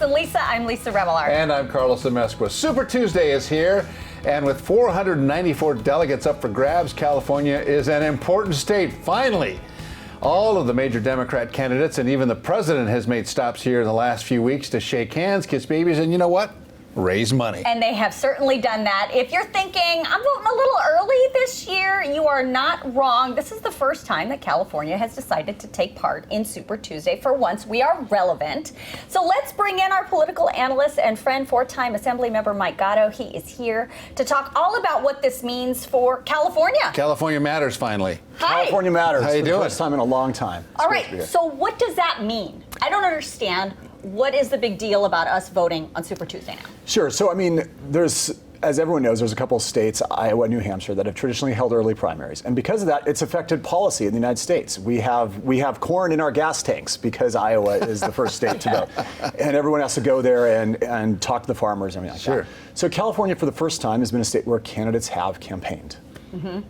Carlos and Lisa. I'm Lisa Remillard. And I'm Carlos Amesqua. Super Tuesday is here, and with 494 delegates up for grabs, California is an important state, finally. All of the major Democrat candidates and even the president has made stops here in the last few weeks to shake hands, kiss babies, and you know what? Raise money. And they have certainly done that. If you're thinking, I'm voting a little early this year, you are not wrong. This is the first time that California has decided to take part in Super Tuesday. For once, we are relevant. So let's bring in our political analyst and friend, four-time Assemblymember Mike Gatto. He is here to talk all about what this means for California. California matters, finally. Hi. California matters. How you doing? First time in a long time. All right, so what does that mean? I don't understand. What is the big deal about us voting on Super Tuesday now? Sure. So, I mean, there's, as everyone knows, there's a couple of states, Iowa, New Hampshire, that have traditionally held early primaries. And because of that, it's affected policy in the United States. We have corn in our gas tanks because Iowa is the first state to vote. And everyone has to go there and talk to the farmers and everything like that. So California, for the first time, has been a state where candidates have campaigned. Mm-hmm.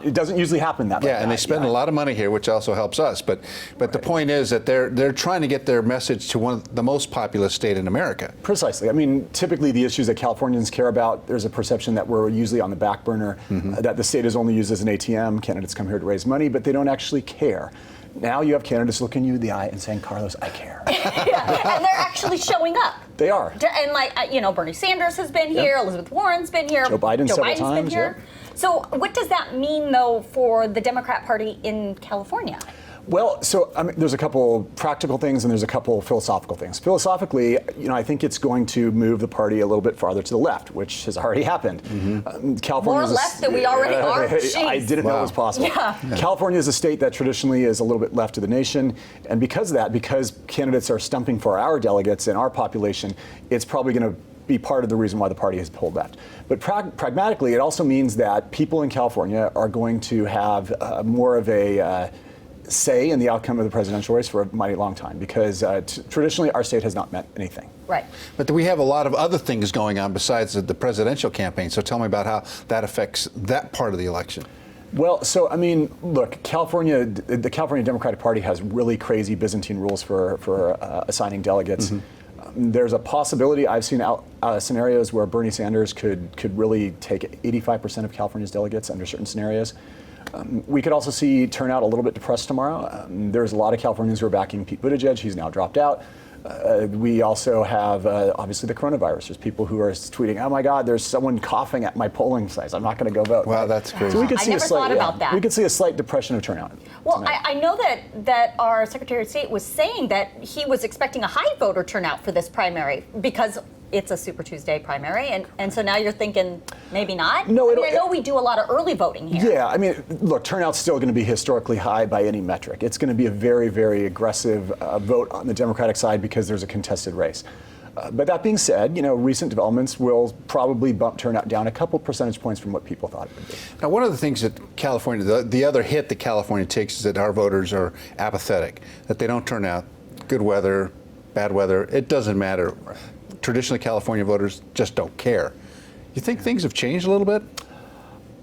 It doesn't usually happen that way. Yeah, and they spend a lot of money here, which also helps us. But the point is that they're trying to get their message to one of the most populous state in America. Precisely. I mean, typically the issues that Californians care about, there's a perception that we're usually on the back burner, that the state is only used as an ATM. Candidates come here to raise money, but they don't actually care. Now you have candidates looking you in the eye and saying, Carlos, I care. Yeah, and they're actually showing up. They are. And Bernie Sanders has been here, Elizabeth Warren's been here, Joe Biden several times, been here. So what does that mean, though, for the Democrat Party in California? Well, so I mean, there's a couple practical things and there's a couple philosophical things. Philosophically, I think it's going to move the party a little bit farther to the left, which has already happened. More left than we already are. I didn't know it was possible. Yeah. California is a state that traditionally is a little bit left of the nation, and because of that, because candidates are stumping for our delegates and our population, it's probably going to be part of the reason why the party has pulled left. But pragmatically, it also means that people in California are going to have more of a say in the outcome of the presidential race for a mighty long time, because traditionally our state has not meant anything. Right. But we have a lot of other things going on besides the presidential campaign. So tell me about how that affects that part of the election. Well, so, I mean, look, the California Democratic Party has really crazy Byzantine rules for assigning delegates. There's a possibility, I've seen scenarios where Bernie Sanders could really take 85% of California's delegates under certain scenarios. We could also see turnout a little bit depressed tomorrow. There's a lot of Californians who are backing Pete Buttigieg. He's now dropped out. We also have, obviously, the coronavirus. There's people who are tweeting, oh my God, there's someone coughing at my polling place. I'm not going to go vote. Wow, that's crazy. So we could I see never thought about that. We could see a slight depression of turnout. Well, I know that our Secretary of State was saying that he was expecting a high voter turnout for this primary because it's a Super Tuesday primary, and so now you're thinking maybe not? No, I know we do a lot of early voting here. Yeah, I mean, look, turnout's still going to be historically high by any metric. It's going to be a very, very aggressive vote on the Democratic side because there's a contested race. But that being said, recent developments will probably bump turnout down a couple percentage points from what people thought it would be. Now, one of the things that California, the other hit that California takes is that our voters are apathetic, that they don't turn out. Good weather, bad weather, it doesn't matter. Traditionally, California voters just don't care. You think things have changed a little bit?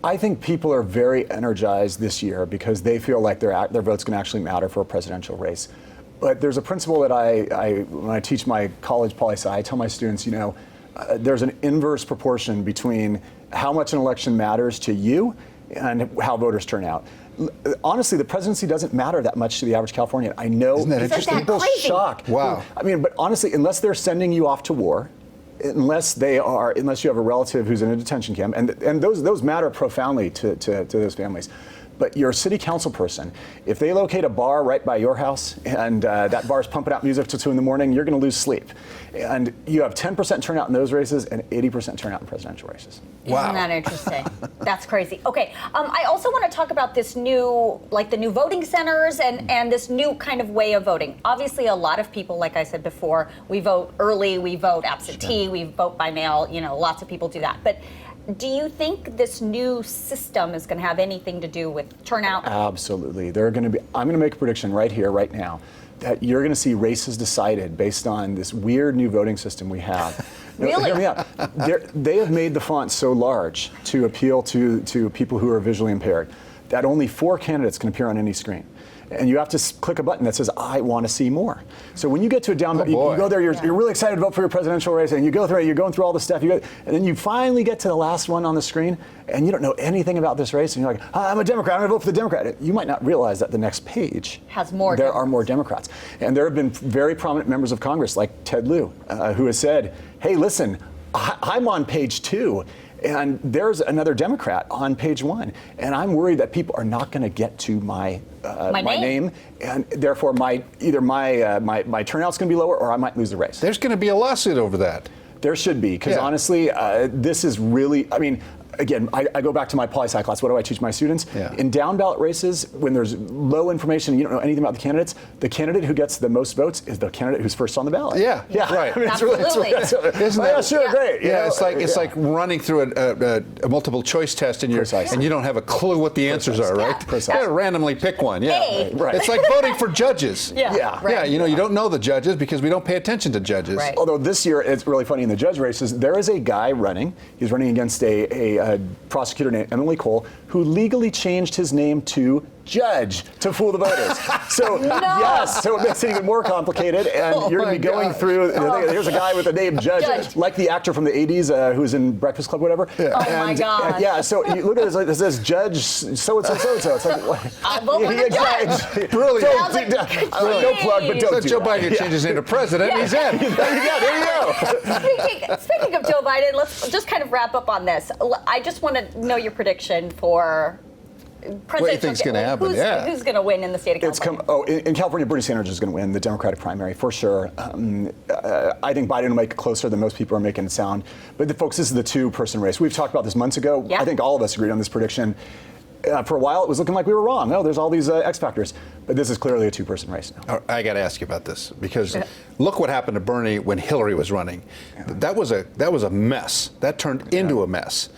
I think people are very energized this year because they feel like their vote's going to actually matter for a presidential race. But there's a principle that when I teach my college poli-sci, I tell my students, there's an inverse proportion between how much an election matters to you and how voters turn out. Honestly, the presidency doesn't matter that much to the average Californian. I know. Isn't that interesting? People's shocked. Wow. I mean, but honestly, unless they're sending you off to war, unless you have a relative who's in a detention camp, and those matter profoundly to those families. But your city council person, if they locate a bar right by your house and that bar's pumping out music till 2 in the morning, you're going to lose sleep. And you have 10% turnout in those races and 80% turnout in presidential races. Wow. Isn't that interesting? That's crazy. Okay, I also want to talk about this new, the new voting centers and this new kind of way of voting. Obviously, a lot of people, like I said before, we vote early, we vote absentee, we vote by mail, lots of people do that. But do you think this new system is going to have anything to do with turnout? Absolutely. I'm going to make a prediction right here, right now, that you're going to see races decided based on this weird new voting system we have. Really? Hear me out. They have made the font so large to appeal to people who are visually impaired that only 4 candidates can appear on any screen. and you have to click a button that says, I want to see more. So when you get to a down ballot, you boy. go there, you're really excited to vote for your presidential race, and you go through it, you're going through all the stuff, and then you finally get to the last one on the screen, and you don't know anything about this race, and you're like, I'm a Democrat, I'm going to vote for the Democrat. You might not realize that the next page has more. There are more Democrats. And there have been very prominent members of Congress, like Ted Lieu, who has said, hey, listen, I'm on page 2. And there's another Democrat on page 1, and I'm worried that people are not going to get to my name, and therefore either my turnout's going to be lower, or I might lose the race. There's going to be a lawsuit over that. There should be, because honestly, this is really, I mean, again, I go back to my poli-sci class. What do I teach my students? Yeah. In down ballot races, when there's low information and you don't know anything about the candidate who gets the most votes is the candidate who's first on the ballot. Yeah, I right. mean, Absolutely. Isn't that sure, great. Yeah, it's like running through a multiple choice test and you don't have a clue what the answers are, right? Precisely. You gotta randomly pick one. Yeah, Hey. Right. It's like voting for judges. Yeah. Right. Yeah, you don't know the judges because we don't pay attention to judges. Right. Although this year, it's really funny in the judge races, there is a guy running. He's running against a prosecutor named Emily Cole, who legally changed his name to Judge to fool the voters. So yes, so it makes it even more complicated, and you're going to be going through. Here's a guy with the name Judge, like the actor from the '80s who's in Breakfast Club, whatever. Yeah. Oh my God. Yeah. So you look at this, it says Judge so and so so and so. It's like I'll vote for the judge. Brilliant. No plug, but don't So do Joe that. Biden changes his name to president. He's in. There you go. Speaking of Joe Biden, let's just kind of wrap up on this. I just want to know your prediction for presidential. What do you think's going to happen? Who's going to win in the state of California? In California, Bernie Sanders is going to win the Democratic primary for sure. I think Biden will make it closer than most people are making it sound. But folks, this is the two-person race. We've talked about this months ago. Yeah. I think all of us agreed on this prediction. For a while, it was looking like we were wrong. No, there's all these X factors. But this is clearly a two-person race now. I got to ask you about this because look what happened to Bernie when Hillary was running. Yeah. That was a mess. That turned into a mess.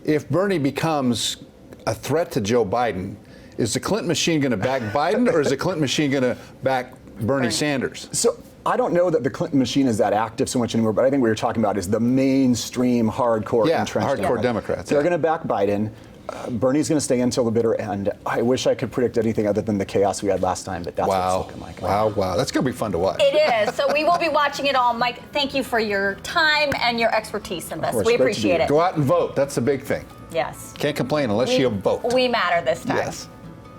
If Bernie becomes a threat to Joe Biden, is the Clinton machine going to back Biden, or is the Clinton machine going to back Bernie Sanders? So I don't know that the Clinton machine is that active so much anymore, but I think what you're talking about is the mainstream hardcore entrenched hardcore Democrats. They're going to back Biden. Bernie's going to stay until the bitter end. I wish I could predict anything other than the chaos we had last time, but that's what it's looking like. Wow. That's going to be fun to watch. It is. So we will be watching it all. Mike, thank you for your time and your expertise in this. course, We great to be appreciate here. it. Go out and vote. That's the big thing. Yes. Can't complain unless you vote. We matter this time. Yes.